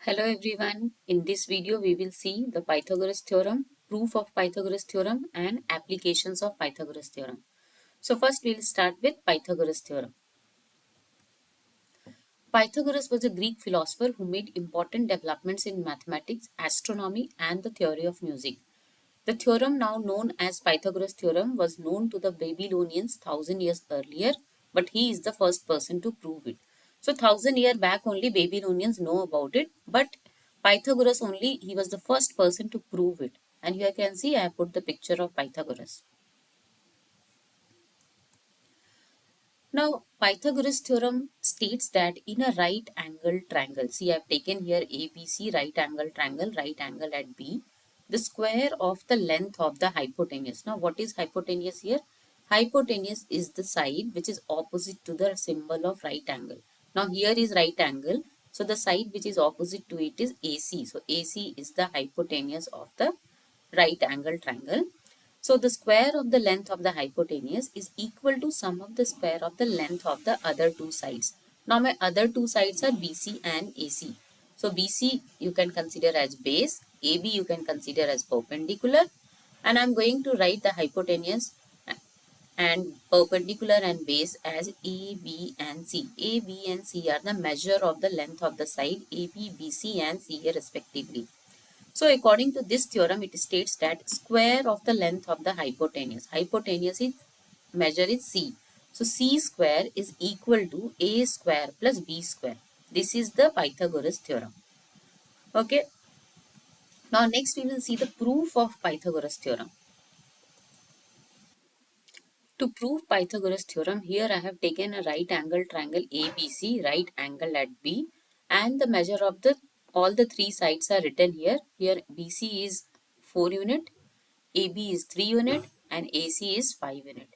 Hello everyone. In this video we will see the Pythagoras theorem, proof of Pythagoras theorem and applications of Pythagoras theorem. So first we will start with Pythagoras theorem. Pythagoras was a Greek philosopher who made important developments in mathematics, astronomy and the theory of music. The theorem now known as Pythagoras theorem was known to the Babylonians 1000 years earlier, but he is the first person to prove it. So 1000 years back only Babylonians know about it, but Pythagoras only he was the first person to prove it. And here you can see I have put the picture of Pythagoras. Now Pythagoras theorem states that in a right angle triangle, see I have taken here ABC right angle at B, the square of the length of the hypotenuse. Now what is hypotenuse here? Hypotenuse is the side which is opposite to the symbol of right angle. Now here is right angle, so the side which is opposite to it is AC. So AC is the hypotenuse of the right angle triangle. So the square of the length of the hypotenuse is equal to sum of the square of the length of the other two sides. Now my other two sides are BC and AC. So BC you can consider as base, AB you can consider as perpendicular, and I am going to write the hypotenuse and perpendicular and base as A, B and C. A, B and C are the measure of the length of the side AB, BC and CA respectively. So according to this theorem, it states that square of the length of the hypotenuse is measure is C. So C square is equal to A square plus B square. This is the Pythagoras theorem. Okay. Now next we will see the proof of Pythagoras theorem. To prove Pythagoras theorem, here I have taken a right angle triangle ABC, right angle at B, and the measure of the all the three sides are written here. Here BC is 4 unit, AB is 3 unit and AC is 5 unit.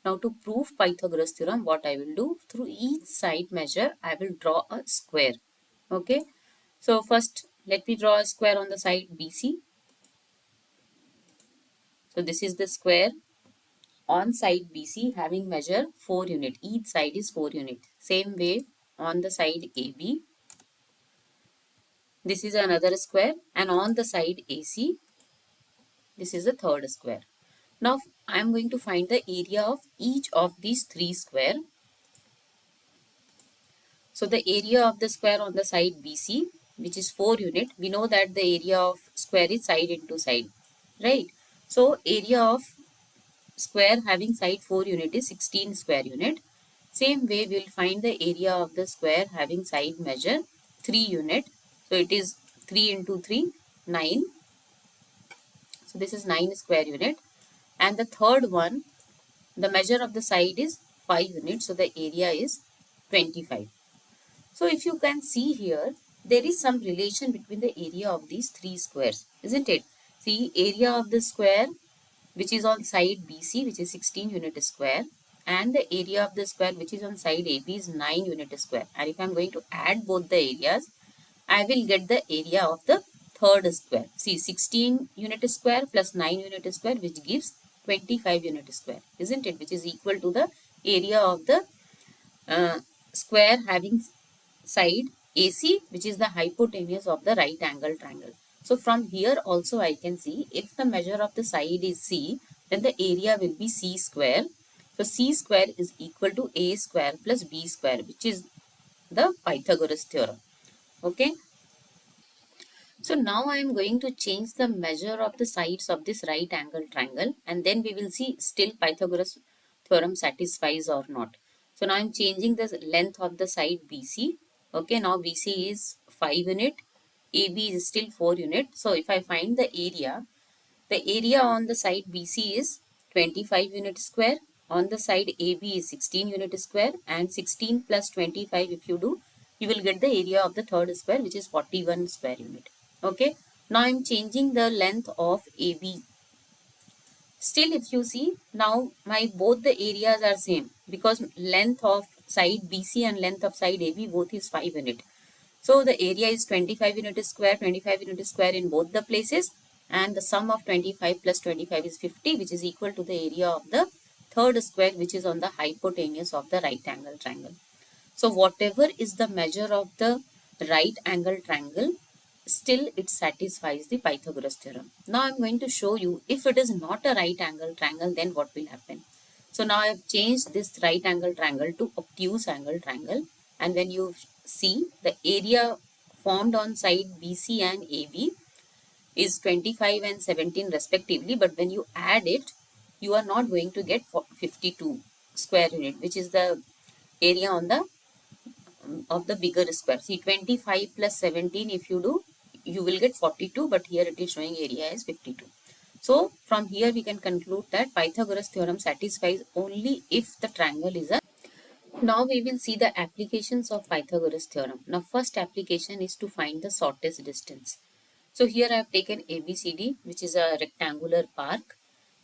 Now to prove Pythagoras theorem, what I will do, through each side measure, I will draw a square. Okay. So first let me draw a square on the side BC. So this is the square on side BC having measure 4 unit. Each side is 4 unit. Same way on the side AB. This is another square and on the side AC, this is the third square. Now I am going to find the area of each of these three square. So the area of the square on the side BC, which is 4 unit, we know that the area of square is side into side, right? So area of square having side 4 unit is 16 square unit. Same way we will find the area of the square having side measure 3 unit. So it is 3 into 3, 9. So this is 9 square unit. And the third one, the measure of the side is 5 units. So the area is 25. So if you can see here, there is some relation between the area of these three squares, isn't it? See, area of the square which is on side BC, which is 16 unit square, and the area of the square which is on side AB is 9 unit square. And if I am going to add both the areas, I will get the area of the third square. See, 16 unit square plus 9 unit square, which gives 25 unit square, isn't it? Which is equal to the area of the square having side AC, which is the hypotenuse of the right angle triangle. So from here also I can see if the measure of the side is C, then the area will be C square. So C square is equal to A square plus B square, which is the Pythagoras theorem. Okay. So now I am going to change the measure of the sides of this right angle triangle, and then we will see still Pythagoras theorem satisfies or not. So now I am changing the length of the side BC. Okay, now BC is 5 unit, AB is still 4 unit. So if I find the area on the side BC is 25 unit square, on the side AB is 16 unit square, and 16 plus 25 if you do, you will get the area of the third square, which is 41 square unit. Okay. Now I am changing the length of AB. Still if you see, now my both the areas are same because length of side BC and length of side AB both is 5 unit. So the area is 25 unit square in both the places, and the sum of 25 plus 25 is 50, which is equal to the area of the third square, which is on the hypotenuse of the right angle triangle. So whatever is the measure of the right angle triangle, still it satisfies the Pythagoras theorem. Now I'm going to show you if it is not a right angle triangle, then what will happen. So now I've changed this right angle triangle to obtuse angle triangle, and when you see the area formed on side BC and AB is 25 and 17 respectively, but when you add it, you are not going to get 52 square unit, which is the area on the of the bigger square. See, 25 plus 17, if you do, you will get 42, but here it is showing area as 52. So from here we can conclude that Pythagoras theorem satisfies only if the triangle is a. Now we will see the applications of Pythagoras theorem. Now first application is to find the shortest distance. So here I have taken ABCD, which is a rectangular park,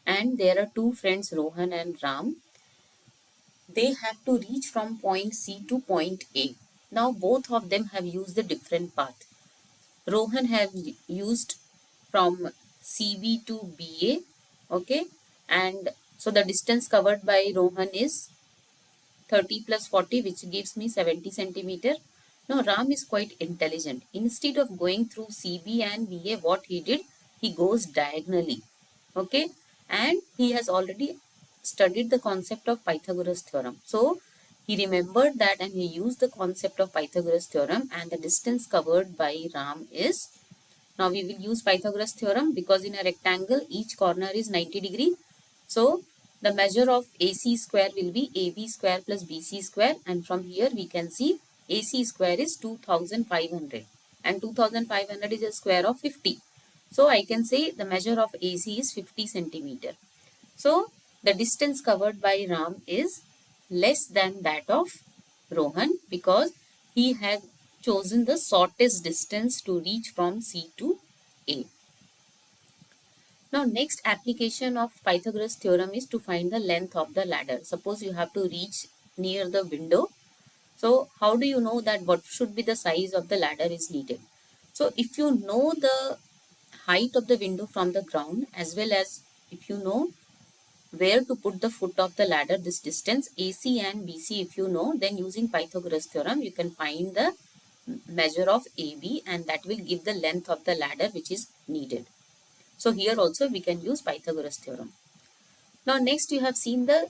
and there are two friends Rohan and Ram. They have to reach from point C to point A. Now both of them have used a different path. Rohan have used from CB to BA, okay, and so the distance covered by Rohan is 30 plus 40, which gives me 70 centimeter. Now Ram is quite intelligent. Instead of going through CB and BA, what he did, he goes diagonally, okay, and he has already studied the concept of Pythagoras theorem. So he remembered that and he used the concept of Pythagoras theorem, and the distance covered by Ram is, now we will use Pythagoras theorem because in a rectangle each corner is 90 degree. So the measure of AC square will be AB square plus BC square, and from here we can see AC square is 2500 and 2500 is a square of 50. So I can say the measure of AC is 50 centimeter. So the distance covered by Ram is less than that of Rohan because he had chosen the shortest distance to reach from C to A. Now next application of Pythagoras theorem is to find the length of the ladder. Suppose you have to reach near the window. So how do you know that what should be the size of the ladder is needed? So if you know the height of the window from the ground, as well as if you know where to put the foot of the ladder, this distance AC and BC, if you know, then using Pythagoras theorem you can find the measure of AB, and that will give the length of the ladder which is needed. So here also we can use Pythagoras theorem. Now next you have seen the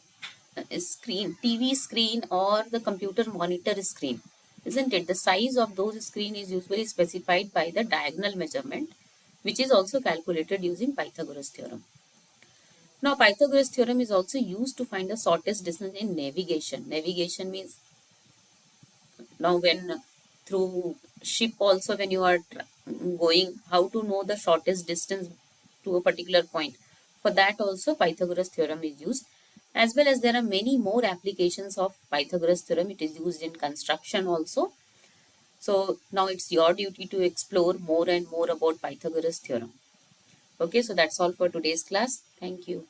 screen, TV screen or the computer monitor screen, isn't it? The size of those screen is usually specified by the diagonal measurement, which is also calculated using Pythagoras theorem. Now Pythagoras theorem is also used to find the shortest distance in navigation. Navigation means now when through ship also, when you are going, how to know the shortest distance to a particular point. For that also Pythagoras theorem is used, as well as there are many more applications of Pythagoras theorem. It is used in construction also. So now it's your duty to explore more and more about Pythagoras theorem. Okay, so that's all for today's class. Thank you.